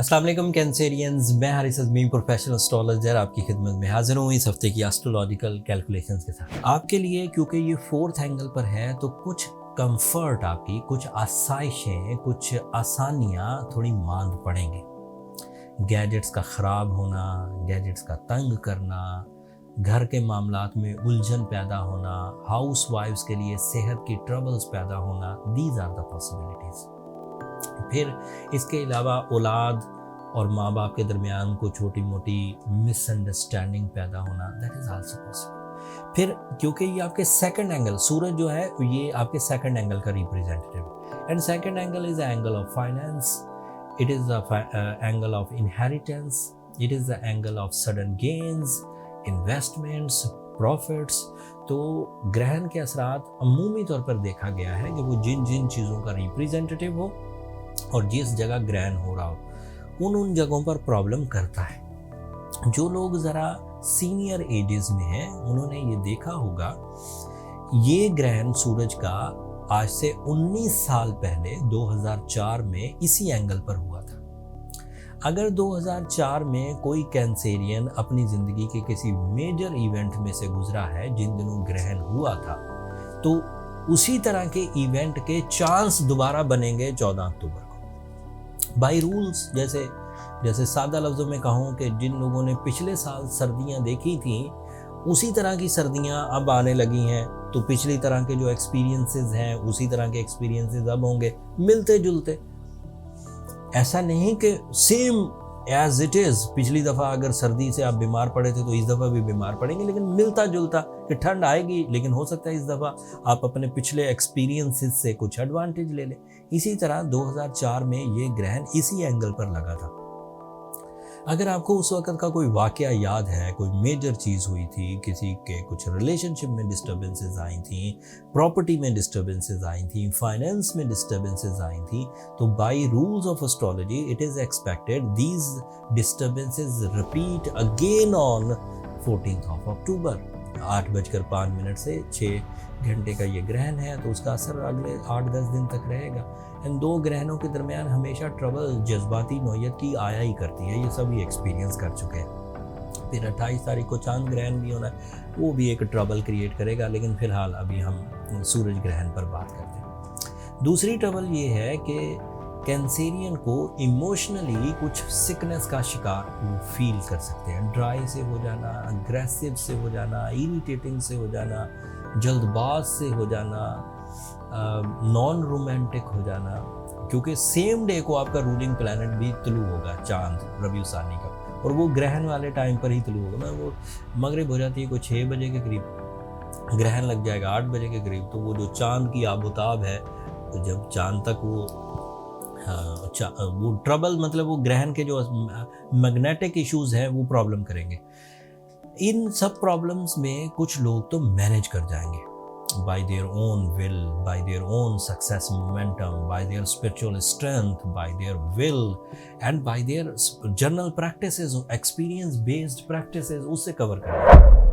अस्सलाम वालेकुम कैंसेरियंस, मैं हारिस अज़मी प्रोफेशनल एस्ट्रोलॉजर आपकी खिदमत में हाजिर हूँ इस हफ्ते की एस्ट्रोलॉजिकल कैलकुलेशंस के साथ आपके लिए। क्योंकि ये फोर्थ एंगल पर है तो कुछ कंफर्ट आपकी, कुछ आसाइशें, कुछ आसानियाँ थोड़ी मांग पड़ेंगे। गैजेट्स का ख़राब होना, गैजेट्स का तंग करना, घर के मामलात में उलझन पैदा होना, हाउस वाइफ्स के लिए सेहत की ट्रबल्स पैदा होना, दीज आर द पॉसिबिलिटीज़। फिर इसके अलावा औलाद और माँ बाप के दरमियान को छोटी मोटी मिसअंडरस्टैंडिंग पैदा होना, दैट इज़ आल्सो पॉसिबल। फिर क्योंकि ये आपके सेकंड एंगल, सूरज जो है ये आपके सेकंड एंगल का representative, and second angle is the angle of finance, it is the angle of inheritance, it is the angle of sudden gains, investments, profits. तो ग्रहण के असरात अमूमी तौर पर देखा गया है कि वो जिन जिन चीज़ों का रिप्रेजेंटेटिव हो और जिस जगह ग्रहण हो रहा हो उन जगहों पर प्रॉब्लम करता है। जो लोग ज़रा सीनियर एजेस में हैं उन्होंने ये देखा होगा, ये ग्रहण सूरज का आज से 19 साल पहले 2004 में इसी एंगल पर हुआ था। अगर 2004 में कोई कैंसेरियन अपनी ज़िंदगी के किसी मेजर इवेंट में से गुजरा है जिन दिनों ग्रहण हुआ था, तो उसी तरह के इवेंट के चांस दोबारा बनेंगे 14 अक्टूबर को। बाय रूल्स, जैसे सादा लफ्ज़ों में कहूँ कि जिन लोगों ने पिछले साल सर्दियाँ देखी थी उसी तरह की सर्दियाँ अब आने लगी हैं, तो पिछली तरह के जो एक्सपीरियंसेस हैं उसी तरह के एक्सपीरियंसेस अब होंगे, मिलते जुलते। ऐसा नहीं कि सेम एज इट इज़, पिछली दफ़ा अगर सर्दी से आप बीमार पड़े थे तो इस दफ़ा भी बीमार पड़ेंगे, लेकिन मिलता जुलता कि ठंड आएगी लेकिन हो सकता है इस दफ़ा आप अपने पिछले एक्सपीरियंसेस से कुछ एडवांटेज ले लें। इसी तरह 2004 में ये ग्रहण इसी एंगल पर लगा था। अगर आपको उस वक़्त का कोई वाक़या याद है, कोई मेजर चीज़ हुई थी, किसी के कुछ रिलेशनशिप में डिस्टर्बेंसेस आई थी, प्रॉपर्टी में डिस्टर्बेंसेस आई थी, फाइनेंस में डिस्टर्बेंसेस आई थी, तो by rules of astrology it is expected these disturbances repeat again on 14th of October। 8:05 से 6 घंटे का ये ग्रहण है, तो उसका असर अगले 8-10 दिन तक रहेगा। इन दो ग्रहणों के दरमियान हमेशा ट्रबल जज्बाती नौयत की आया ही करती है, ये सभी एक्सपीरियंस कर चुके हैं। फिर 28 तारीख को चांद ग्रहण भी होना है, वो भी एक ट्रबल क्रिएट करेगा, लेकिन फ़िलहाल अभी हम सूरज ग्रहण पर बात करते हैं। दूसरी ट्रबल ये है कि कैंसेरियन को इमोशनली कुछ सिकनेस का शिकार फील कर सकते हैं। ड्राई से हो जाना, अग्रेसिव से हो जाना, इरिटेटिंग से हो जाना, जल्दबाज से हो जाना, नॉन रोमांटिक हो जाना, क्योंकि सेम डे को आपका रूलिंग प्लैनेट भी तुलू होगा, चांद रबी सानी का, और वो ग्रहण वाले टाइम पर ही तुलू होगा ना। वो मगरिब हो जाती है कोई 6 बजे के करीब, ग्रहण लग जाएगा 8 बजे के करीब, तो वो जो चांद की आबोताब है, तो जब चांद तक वो ट्रबल, मतलब वो ग्रहण के जो मैग्नेटिक इश्यूज हैं वो प्रॉब्लम करेंगे। इन सब प्रॉब्लम्स में कुछ लोग तो मैनेज कर जाएंगे by their own will, by their own success momentum, by their spiritual strength, by their will and by their journal practices, experience based practices, उससे कवर करेंगे।